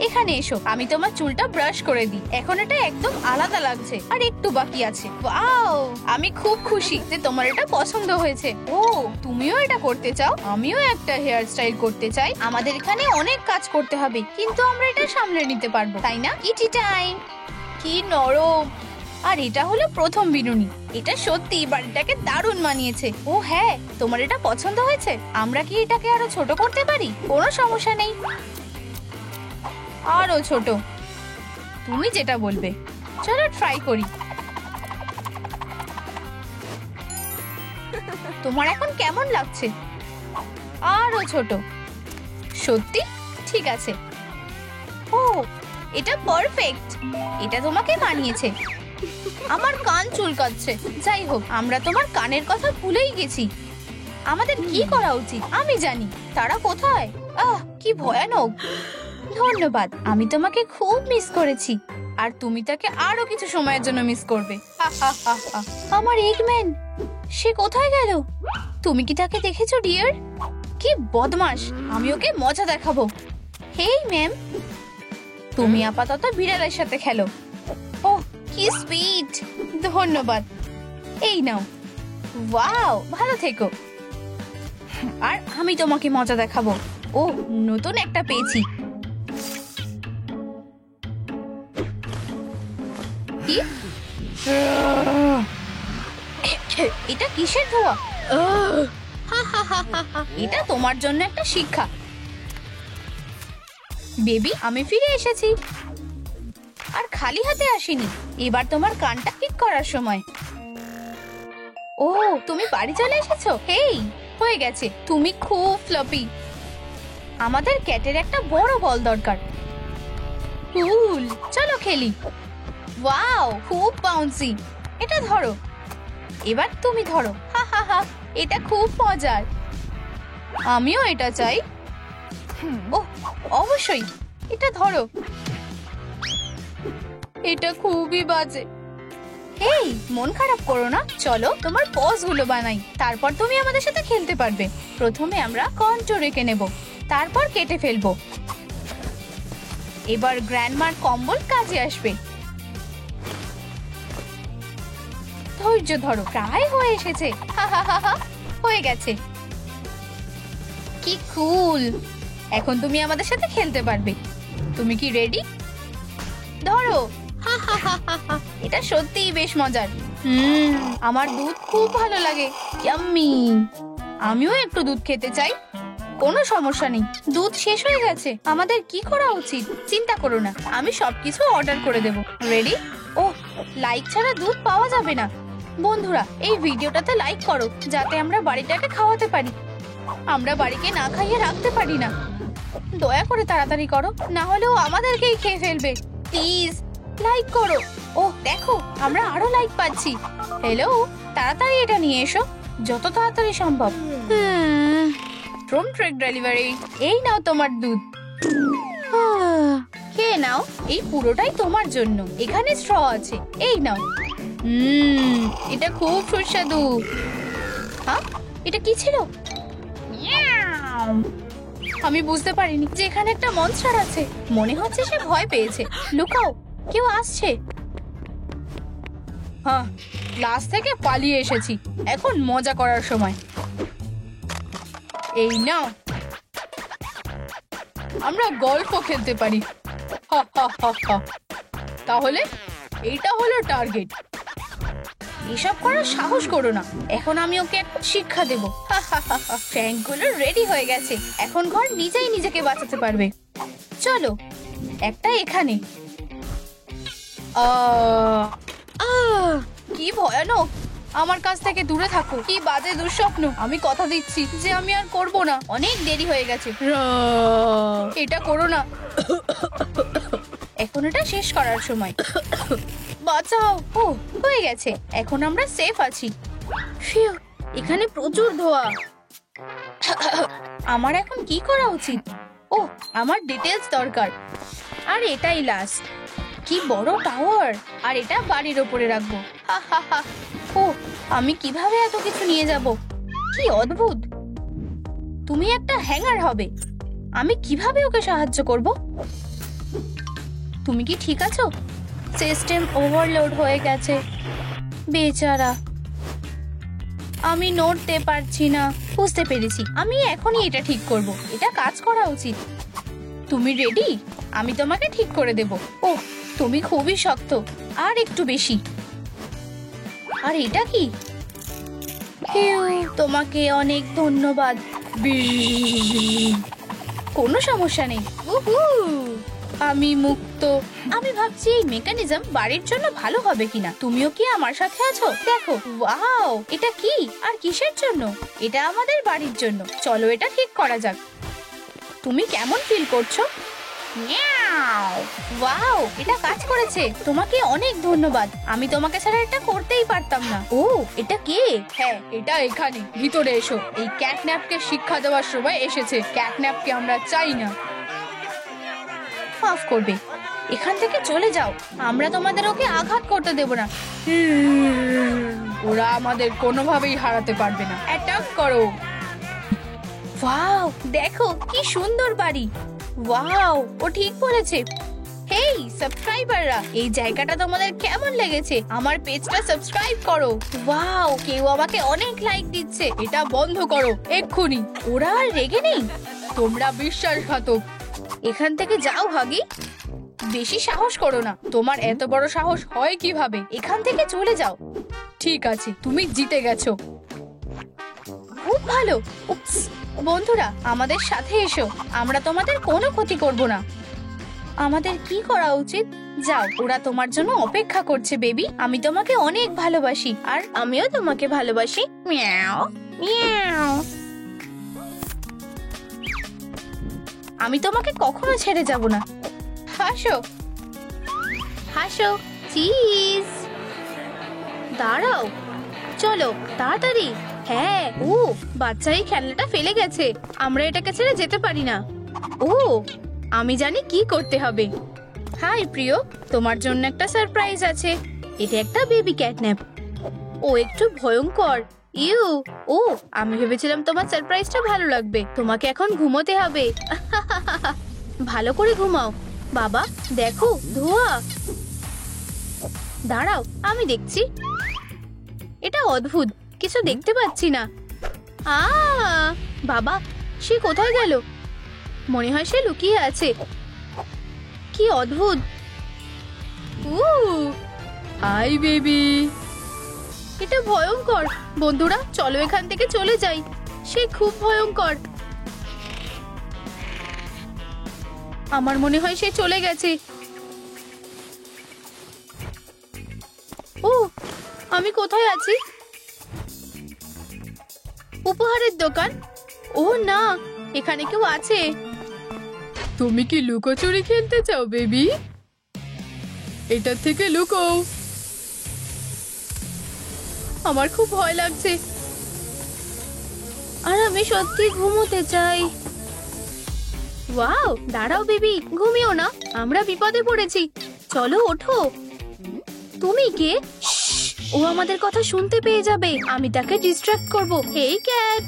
এখানে এসো, আমি তোমার চুলটা ব্রাশ করে দিই। এখন এটা একদম আলাদা লাগছে। আর একটু বাকি আছে। ওয়াও, আমি খুব খুশি যে তোমার এটা পছন্দ হয়েছে। ও, তুমিও এটা করতে চাও? আমিও একটা হেয়ার স্টাইল করতে চাই। আমাদের এখানে অনেক কাজ করতে হবে, কিন্তু আমরা এটা সামলে নিতে পারবো, তাই না? Kitty time. কি নরম। আর এটা হলো প্রথম বিনুনি। এটা সত্যি বাড়িটাকে দারুণ মানিয়েছে। ও হ্যাঁ, তোমার এটা পছন্দ হয়েছে? আমরা কি এটাকে আরো ছোট করতে পারি? কোনো সমস্যা নেই। আরো ছোট। তুমি যেটা বলবে। চলো ট্রাই করি। তোমার এখন কেমন লাগছে? আরো ছোট। সত্যি? ঠিক আছে। ও, এটা পারফেক্ট। এটা তোমাকে মানিয়েছে। আমার কান চুলকাচ্ছে। যাই হোক, আমরা তোমার কানের কথা ভুলেই গেছি। আমাদের কি করা উচিত? আমি জানি। তারা কোথায়? কি ভয়ানক। ধন্যবাদ। আমি তোমাকে খুব মিস করেছি। আর তুমি তাকে আরো কিছু সময়ের জন্য মিস করবে। আমার এগম্যান, সে কোথায় গেল? তুমি কি তাকে দেখেছো ডিয়ার? কি বদমাশ। আমি ওকে মজা দেখাবো। হেই ম্যাম, তুমি আপাতত বিড়ালের সাথে খেলো। ওহ, কি সুইট। ধন্যবাদ। এই নাও। ওয়াও, ভালো থেকো। আর আমি তোমাকে মজা দেখাবো। ও, নতুন একটা পেয়েছি। কি? এটা কিসের ধোয়া? এটা তোমার জন্য একটা শিক্ষা। বেবি, আমি ফিরে এসেছি। আর খালি হাতে আসিনি। এবার তোমার কানটা ঠিক করার সময়। ও, তুমি বাড়ি চলে এসেছো? হেই, হয়ে গেছে। তুমি খুব ফ্লপি। আমাদের ক্যাটের একটা বড় বল দরকার। কুল, চলো খেলি। ওয়াও, খুব বাউন্সি। এটা ধরো। এবার তুমি ধরো। এটা খুব মজার। আমিও এটা চাই। ও, অবশ্যই। এটা ধরো। এটা খুবই বাজে। হেই, মন খারাপ করো না। চলো তোমার পজ গুলো বানাই। তারপর তুমি আমাদের সাথে খেলতে পারবে। প্রথমে আমরা কন্ট্রো রেখে নেব, তারপর কেটে ফেলবো। এবার গ্র্যান্ডমার কম্বল কাজে আসবে। ধৈর্য ধরো, প্রায় হয়ে এসেছে। হয়ে গেছে। কি কুল। এখন তুমি আমাদের সাথে খেলতে পারবে। তুমি কি রেডি? ধরো। এটা সত্যিই বেশ মজার। আমার দুধ খুব ভালো লাগে। ইয়াম্মি। আমিও একটু দুধ খেতে চাই। কোনো সমস্যা নেই, দুধ শেষ হয়ে গেছে। আমাদের কি করা উচিত? চিন্তা করো না, আমি সবকিছু অর্ডার করে দেব। রেডি? ও, লাইক ছাড়া দুধ পাওয়া যাবে না। বন্ধুরা, এই ভিডিওটাতে লাইক করো যাতে আমরা বাড়িটাকে খাওয়াতে পারি। আমরা বাড়িকে না খাইয়ে রাখতে পারি না। দয়া করে তাড়াতাড়ি করো, না হলে ও আমাদেরকেই খেয়ে ফেলবে। প্লিজ লাইক করো। ও দেখো, আমরা আরো লাইক পাচ্ছি। হ্যালো, তাড়াতাড়ি এটা নিয়ে এসো, যত তাড়াতাড়ি সম্ভব। From trek delivery. এই নাও তোমার দুধ। খেয়ে নাও, এই পুরোটাই তোমার জন্য। এখানে স্ট্র আছে, এই নাও। এটা খুব সুস্বাদু। এটা কি ছিল? আমি বুঝতে পারিনি যে এখানে একটা মনস্টার আছে। মনে হচ্ছে সে ভয় পেয়েছে। লুকাও, কেউ আসছে। ক্লাস থেকে পালিয়ে এসেছি, এখন মজা করার সময়। এই নাও, আমরা গল্পও খেলতে পারি। তাহলে এইটা হলো টার্গেট। এসব করার সাহস করো না। এখন আমি ওকে একটা শিক্ষা দেব। ট্যাঙ্কগুলো রেডি হয়ে গেছে। এখন ঘর নিজেই নিজেকে বাঁচাতে পারবে। চলো, একটা এখানে। কি ভয়ানক। আমার কাছ থেকে দূরে থাকো। কি বাজে দুঃস্বপ্ন। আমি কথা দিচ্ছি যে আমি আর করব না। অনেক দেরি হয়ে গেছে। এটা করো না। এখন এটা শেষ করার সময়। বাঁচাও। ও, হয়ে গেছে। এখন আমরা সেফ আছি। এখানে প্রচুর ধোঁয়া। আমার এখন কি করা উচিত? ও, আমার ডিটেলস দরকার। আর এটাই লাস্ট। কি বড় টাওয়ার। আর এটা বাড়ির ওপরে রাখবো। ও, আমি কিভাবে এত কিছু নিয়ে যাব? কি অদ্ভুত। তুমি একটা হ্যাঙ্গার হবে। আমি কিভাবে ওকে সাহায্য করব? তুমি কি ঠিক আছো? সিস্টেম ওভারলোড হয়ে গেছে। বেচারা। আমি নড়তে পারছি না। বুঝতে পেরেছি, আমি এখনই এটা ঠিক করব। এটা কাজ করা উচিত। তুমি রেডি? আমি তোমাকে ঠিক করে দেব। ওহ, তুমি খুবই শক্ত। আর একটু বেশি। আর এটা কি? তোমাকে অনেক ধন্যবাদ। কোনো সমস্যা নেই। আমি মুক্ত। আমি ভাবছি এই মেকানিজম বাড়ির জন্য ভালো হবে কিনা। তুমিও কি আমার সাথে আছো? দেখো, ওয়াও, এটা কি আর কিসের জন্য? এটা আমাদের বাড়ির জন্য। চলো এটা ঠিক করা যাক। তুমি কেমন ফিল করছো? ওয়াও, এটা কাজ করেছে। তোমাকে অনেক ধন্যবাদ। আমি তোমাকে ছাড়া এটা করতেই পারতাম না। ও, এটা কে? হ্যাঁ, এটা এখানে। ভিতরে এসো। এই ক্যাটন্যাপকে শিক্ষা দেওয়ার সময় এসেছে। ক্যাটন্যাপকে আমরা চাই না। মাফ করবে, এখান থেকে চলে যাও। আমরা তোমাদের ওকে আঘাত করতে দেব না। ওরা আমাদের কোনোভাবেই হারাতে পারবে না। অ্যাটাক করো। ওয়াও, দেখো কি সুন্দর বাড়ি। ওয়াও, ও ঠিক বলেছে। হেই সাবস্ক্রাইবাররা, এই জায়গাটা তোমাদের কেমন লেগেছে? আমার পেজটা সাবস্ক্রাইব করো। ওয়াও, কেউ আমাকে অনেক লাইক দিচ্ছে। এটা বন্ধ করো এক্ষুনি। ওরা আর রেগে নেই। তোমরা বিশ্বাসঘাতক। এখান থেকে যাও হাগি। বেশি সাহস করো না। তোমার এত বড় সাহস হয় কিভাবে? এখান থেকে চলে যাও। ঠিক আছে, তুমি জিতে গেছো। খুব ভালো। উপস, বন্ধুরা আমাদের সাথে এসো। আমরা তোমাদের কোনো ক্ষতি করব না। আমাদের কি করা উচিত? যাও, ওরা তোমার জন্য অপেক্ষা করছে বেবি। আমি তোমাকে অনেক ভালোবাসি আর আমিও তোমাকে ভালোবাসি। মিয়াও মিয়াও। আমি তোমাকে কখনো ছেড়ে যাব না। হাসো হাসো। চিজ। দাঁড়াও, চলো তাড়াতাড়ি। হ্যাঁ, ও বাচ্চা এই খেলনাটা ফেলে গেছে। আমরা এটাকে ছেড়ে যেতে পারি না। ও, আমি জানি কি করতে হবে। হাই প্রিয়, তোমার জন্য একটা সারপ্রাইজ আছে। এটা একটা বেবি ক্যাটন্যাপ। ও একটু ভয়ঙ্কর। ইউ। ও, আমি ভেবেছিলাম তোমার সারপ্রাইজটা ভালো লাগবে। তোমাকে এখন ঘুমোতে হবে। ভালো করে ঘুমাও। বাবা দেখো, ধোঁয়া। দাঁড়াও, আমি দেখছি। এটা অদ্ভুত, কিছু দেখতে পাচ্ছি না। বাবা, সে কোথায় গেল? মনে হয় সে লুকিয়ে আছে। কি অদ্ভুত। Hi baby. এটা ভয়ঙ্কর। বন্ধুরা চলো এখান থেকে চলে যাই। সে খুব ভয়ঙ্কর। আমার মনে হয় সে চলে গেছে। ও, আমি কোথায় আছি? উপহারের দোকান। ও না, এখানে কেউ আছে। তুমি কি লুকোচুরি খেলতে চাও বেবি? এটা থেকে লুকোও। আমার খুব ভয় লাগছে আর আমি সত্যি ঘুমোতে চাই। ওয়াও, দাঁড়াও বেবি, ঘুমিও না। আমরা বিপদে পড়েছি। চলো ওঠো। তুমি কে? ও আমাদের কথা শুনতে পেয়ে যাবে। আমি তাকে ডিস্ট্রাক্ট করব। এই ক্যাট।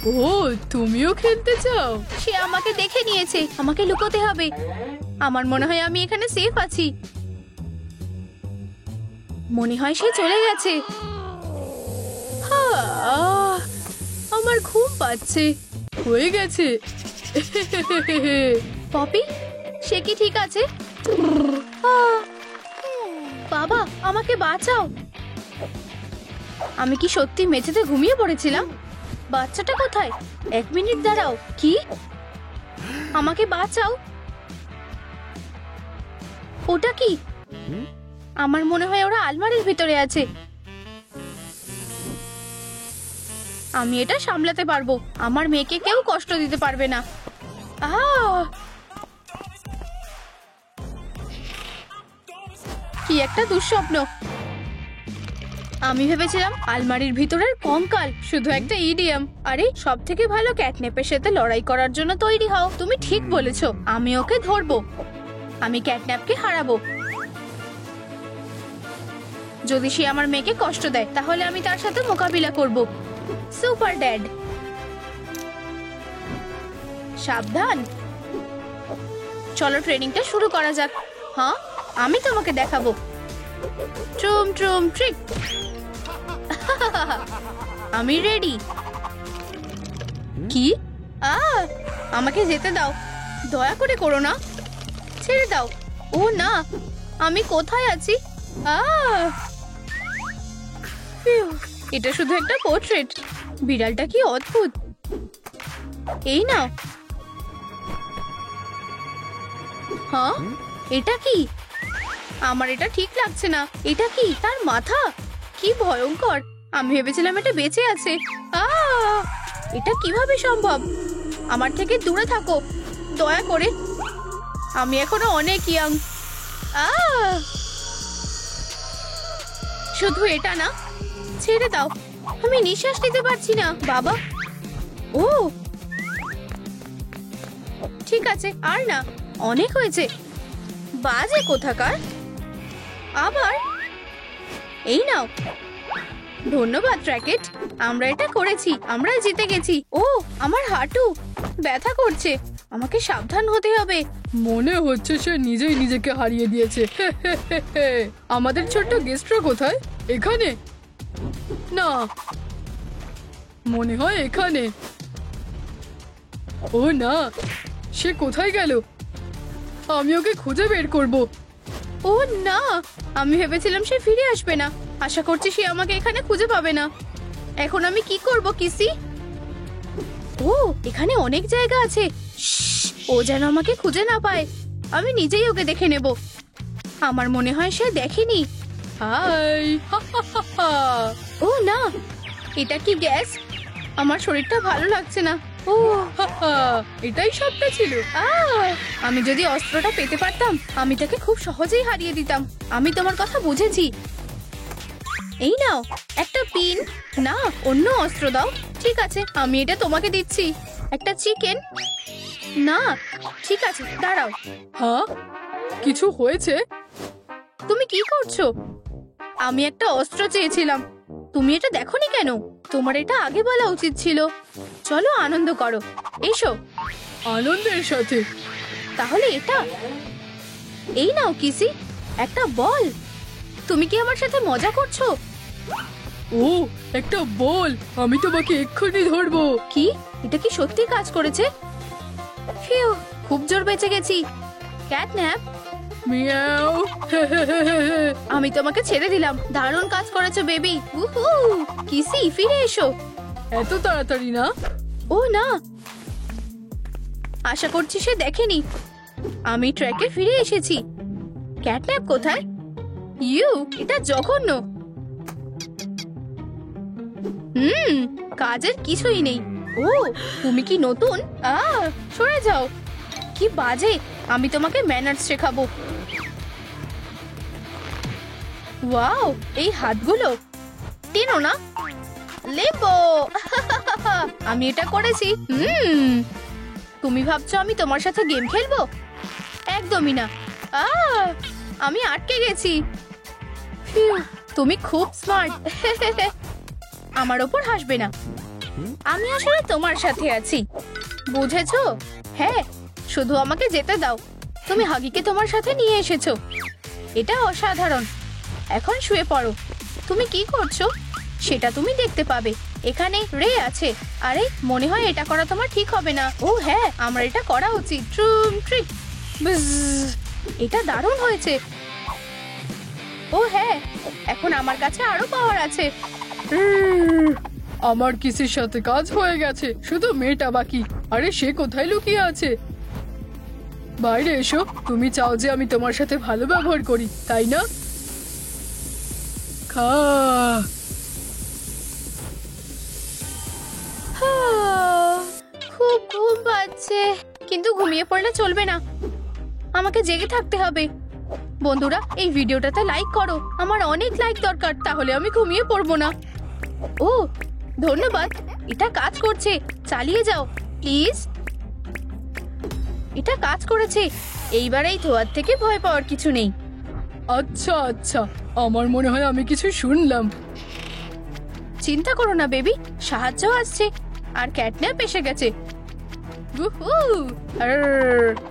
ও, তুমিও খেলতে চাও? সে আমাকে দেখে নিয়েছে। আমাকে লুকোতে হবে। আমার মনে হয় আমি এখানে সেফ আছি। মনে হয় সে চলে গেছে। আমার ঘুম পাচ্ছে। হয়ে গেছে। পপি, সে কি ঠিক আছে? বাবা, আমাকে বাঁচাও। আমি কি সত্যি মেঝেতে ঘুমিয়ে পড়েছিলাম? বাচ্চাটা কোথায়? 1 মিনিট দাঁড়াও। কি? আমাকে বাঁচাও। ওটা কি? আমার মনে হয় ওরা আলমারির ভিতরে আছে। আমি এটা সামলাতে পারবো। আমার মেয়েকে কেউ কষ্ট দিতে পারবে না। কি একটা দুঃস্বপ্ন। আমি ভেবেছিলাম আলমারির ভিতরের কঙ্কাল শুধু একটা ইডিয়াম। আরে, সব থেকে ভালো ক্যাটন্যাপের সাথে লড়াই করার জন্য তৈরি হও। তুমি ঠিক বলেছো। আমি ওকে ধরবো। আমি ক্যাটন্যাপকে হারাবো। যদি সে আমার মেয়েকে কষ্ট দেয় তাহলে আমি তার সাথে মোকাবিলা করব। Super dad. সাবধান। চলো ট্রেনিংটা শুরু করা যাক। হ্যাঁ, আমি তোমাকে দেখাবো। ট্রুম ট্রুম ট্রিক। আমি রেডি। কি? আমাকে যেতে দাও। দয়া করে করো না। ছেড়ে দাও। ও না, আমি কোথায় আছি? এটা শুধু একটা পোর্ট্রেট। বিড়ালটা কি অদ্ভুত। এই নাও। হ্যাঁ, এটা কি? আমার এটা ঠিক লাগছে না। এটা কি তার মাথা? কি ভয়ঙ্কর! আমি ভেবেছিলাম এটা বেঁচে আছে। এটা কিভাবে সম্ভব? আমার থেকে দূরে থাকো দয়া করে। আমি এখনো অনেক ইয়াং। শুধু এটা না, ছেড়ে দাও। আমি নিঃশ্বাস নিতে পারছি না বাবা। ও ঠিক আছে, আর না, অনেক হয়েছে। বাজে কোথাকার। আবার এই নাও। ধন্যবাদ র্যাকেট, আমরা এটা করেছি, আমরা জিতে গেছি। ও আমার হাঁটু ব্যথা করছে, আমাকে সাবধান হতে হবে। মনে হচ্ছে সে নিজেই নিজেকে হারিয়ে দিয়েছে। আমাদের ছোট্ট গেস্টরা কোথায়? এখানে না, মনে হয় এখানে। ও না, সে কোথায় গেল? আমি ওকে খুঁজে বের করব। ও না, আমি ভেবেছিলাম সে ফিরে আসবে না। আশা করছি সে আমাকে এখানে খুঁজে পাবে না। এখন আমি কি করব কিসি? ও এখানে অনেক জায়গা আছে। ও যেন আমাকে খুঁজে না পায়। আমি নিজেই ওকে দেখে নেব। আমার মনে হয় সে দেখেনি। হাই! ও না, এটা কি গ্যাস? আমার শরীরটা ভালো লাগছে না। ও এটাই সবটা ছিল। আমি যদি অস্ত্রটা পেতে পারতাম, আমি তাকে খুব সহজেই হারিয়ে দিতাম। আমি তোমার কথা বুঝেছি। এই নাও একটা পিন। না, অন্য অস্ত্র দাও। ঠিক আছে, আমি এটা তোমাকে দিচ্ছি। একটা চিকেন। না ঠিক আছে, দাঁড়াও। হ্যাঁ, কিছু হয়েছে? তুমি কি করছো? আমি একটা অস্ত্র চেয়েছিলাম, তুমি এটা দেখোনি কেন? তোমার এটা আগে বলা উচিত ছিল। চলো আনন্দ করো, এসো। আনন্দের সাথে? তাহলে এটা এই নাও কিসি, একটা বল। তুমি কি আমার সাথে মজা করছো? ও একটা বল, আমি তোমাকে এক্ষুনি ধরবো। কি এটা কি সত্যি কাজ করেছে? ফিউ, খুব জোর বেঁচে গেছি। ক্যাটন্যাপ, মিয়াও। আমি তোমাকে ছেড়ে দিলাম। দারুণ কাজ করেছো বেবি। উহু, কিসি ফিরে এসো। এত তাড়াতাড়ি না। ও না, আশা করছি সে দেখেনি। আমি ট্র্যাকে ফিরে এসেছি। ক্যাটন্যাপ কোথায়? ইউ, এটা জঘন্য। কাজের কিছুই নেই। ও তুমি কি নতুন? সরে যাও। কি বাজে, আমি তোমাকে ম্যানার্স শেখাবো। ওয়াও, এই হাতগুলো টেনো না। লেবো। আমি এটা করেছি। তুমি ভাবছো আমি তোমার সাথে গেম খেলবো? একদমই না। আমি আটকে গেছি। ফিউ, তুমি খুব স্মার্ট। আমার ওপর হাসবে না। আমি আসলে তোমার সাথে আছি, বুঝেছো? হ্যাঁ, শুধু আমাকে যেতে দাও। তুমি হাগিকে তোমার সাথে নিয়ে এসেছো, এটা অসাধারণ। এখন শুয়ে পড়ো। তুমি কি করছো সেটা তুমি দেখতে পাবে। এখানে রে আছে। আরে মনে হয় এটা করা তোমার ঠিক হবে না। ও হ্যাঁ, আমার এটা করা উচিত। ট্রুম ট্রিক। এটা দারুণ হয়েছে। ও হ্যাঁ, এখন আমার কাছে আরো পাওয়ার আছে। আমার কিসের সাথে কাজ হয়ে গেছে, শুধু মেয়েটা বাকি। আরে সে কোথায় লুকিয়ে আছে? বাইরে এসো। তুমি চাও যে আমি তোমার সাথে ভালো ব্যবহার করি, তাই না? খা। খুব ঘুম পাচ্ছে, কিন্তু ঘুমিয়ে পড়লে চলবে না, আমাকে জেগে থাকতে হবে। বন্ধুরা, এই ভিডিওটাতে লাইক করো, আমার অনেক লাইক দরকার, তাহলে আমি ঘুমিয়ে পড়বো না। ও ধন্যবাদ, এটা কাজ করছে। চালিয়ে যাও প্লিজ। এটা কাজ করেছে। এইবার এই ধোয়ার থেকে ভয় পাওয়ার কিছু নেই। আচ্ছা আচ্ছা, আমার মনে হয় আমি কিছু শুনলাম। চিন্তা করো না বেবি, সাহায্য আসছে। আর ক্যাটন্যাপ এসে গেছে।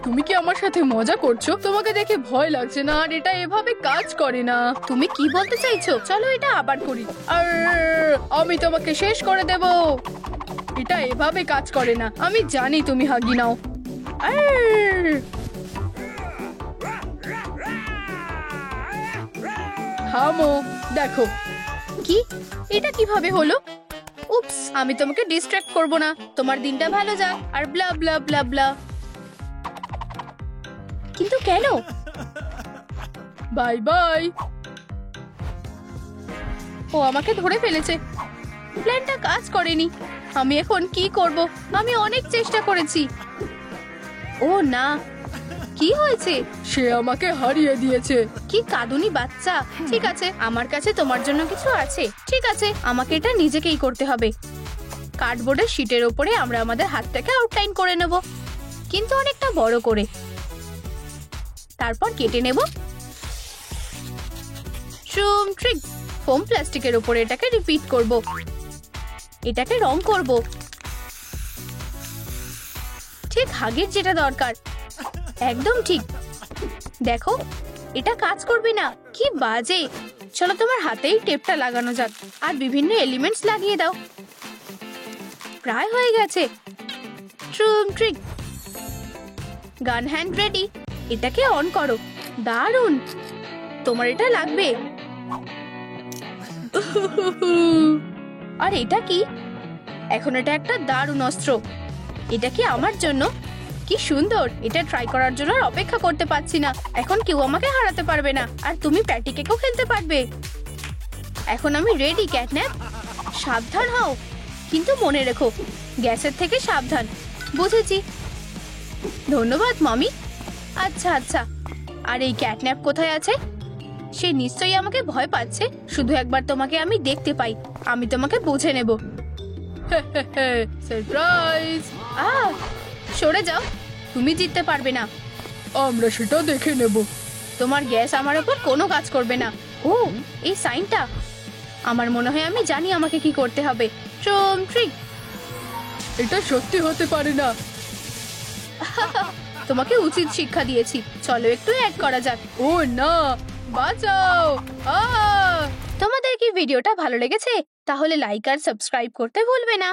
তুমি কি আমার সাথে মজা করছো? তোমাকে দেখে ভয় লাগছে না? আর এটা এভাবে কাজ করে না। তুমি কি বলতে চাইছো? চলো এটা আবার করি। আর আমি তোমাকে শেষ করে দেব। এটা এভাবে কাজ করে না, আমি জানি তুমি হাগি নাও। থামো, দেখো। কি এটা কিভাবে হলো? উপস, আমি তোমাকে ডিস্ট্র্যাক্ট করব না। তোমার দিনটা ভালো যাক আর ব্লা ব্লা ব্লা ব্লা। কিন্তু কিন্তু কেন? Bye bye. ও আমাকে ধরে ফেলেছে। প্ল্যানটা কাজ করেনি। আমি এখন কি করব? আমি অনেক চেষ্টা করেছি। ও না, কি হয়েছে? সে আমাকে হারিয়ে দিয়েছে। কি কাঁদুনি বাচ্চা। ঠিক আছে, আমার কাছে তোমার জন্য কিছু আছে। ঠিক আছে, আমাকে এটা নিজেকেই করতে হবে। কার্ডবোর্ডের শীটের ওপরে আমরা আমাদের হাতটাকে আউটলাইন করে নেব, কিন্তু অনেকটা বড় করে। তারপর কেটে নেব। ট্রুম ট্রিক। ফোম প্লাস্টিকের উপরে এটাকে রিপিট করব। এটাকে রং করব, ঠিক হাগের যেটা দরকার। একদম ঠিক। দেখো, এটা কাজ করবে না। কি বাজে। চলো তোমার হাতেই টেপটা লাগানো যাক, আর বিভিন্ন এলিমেন্টস লাগিয়ে দাও। প্রায় হয়ে গেছে। ট্রুম ট্রিক। গান হ্যান্ড রেডি। এটাকে অন করো। দারুণ, তোমার এটা লাগবে। আর এটা কি? এখন এটা একটা দারুণ অস্ত্র। এটা কি আমার জন্য? কি সুন্দর। এটা ট্রাই করার জন্য আর অপেক্ষা করতে পারছি না। এখন কেউ আমাকে হারাতে পারবে না, আর তুমি প্যাটি কেকও খেলতে পারবে। এখন আমি রেডি ক্যাটন্যাপ। সাবধান হও, কিন্তু মনে রেখো, গ্যাসের থেকে সাবধান। বুঝেছি। ধন্যবাদ মামি। আচ্ছা আচ্ছা। আর এই ক্যাটন্যাপ কোথায় আছে? সে নিশ্চয়ই আমাকে ভয় পাচ্ছে। শুধু একবার তোমাকে আমি দেখতে পাই, আমি তোমাকে বুঝে নেব। সারপ্রাইজ। সরে যাও, তুমি জিততে পারবে না। আমরা সেটা দেখে নেব। তোমার গ্যাস আমার উপর কোনো কাজ করবে না। ও, এই সাইনটা। আমার মনে হয় আমি জানি আমাকে কি করতে হবে। ট্রুম ট্রিক। এটা সত্যি হতে পারে না। তোমাকে উচিত শিক্ষা দিয়েছি। চলো একটু অ্যাড করা যাক। ও না, বাঁচাও। তোমাদের কি ভিডিওটা ভালো লেগেছে? তাহলে লাইক আর সাবস্ক্রাইব করতে ভুলবে না।